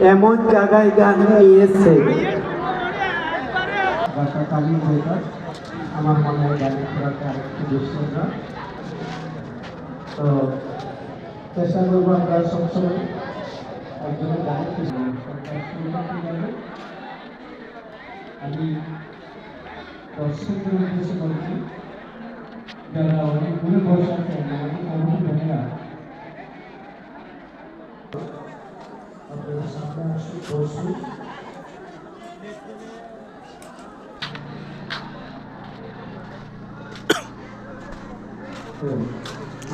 এমন জায়গায় গান নিয়েছে আমার মনে হয় গানের করাটা আরেকটু দুঃসঙ্গ। তো চেষ্টা করবো আমরা সবসময় একজনের গান আমি দর্শকদের উদ্দেশ্যে বলছি, যারা অনেক দূরে বসে আছেন আমাদের কর্মীরা আপনাদের সামনে আসুন, বসুন।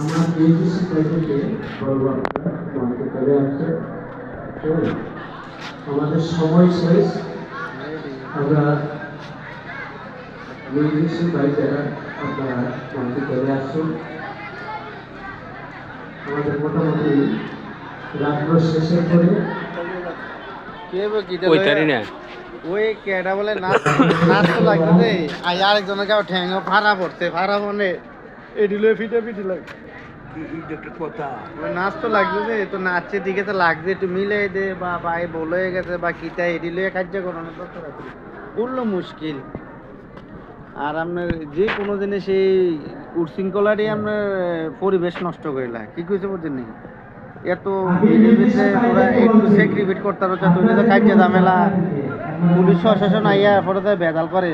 আমার এইচএসসি প্রাইভেটে বলবো আপনারা আমাকে চলে আসছে। আমাদের সময় শেষ, আমরা মিউজিশিয়ান ভাই যারা আপনারা আমাকে চলে আসুন। আমাদের মোটামুটি রাত্র শেষের পরে ওই তারি না ওই কেডা বলে নাচ তো লাগছে আর আরেকজনের গাও ঠ্যাং ভাড়া পড়ছে ভাড়া মনে এডিলে ফিটে পিটি লাগে কথা নাচ তো লাগছে তো নাচের দিকে তো লাগছে একটু মিলে দে বা ভাই বলে গেছে বা কিতা এডিলে কার্য করানো তো উঠলো মুশকিল। আর আপনার যে কোনো জিনিস এই উশৃঙ্খলারই আপনার পরিবেশ নষ্ট করে লাগে কি কইছে বুঝছেন নাকি এত ওরা একটু স্যাক্রিফাইস করতে হচ্ছে তুই তো কাজে ঝামেলা পুলিশ প্রশাসন আইয়া পরে তো বেদাল করে।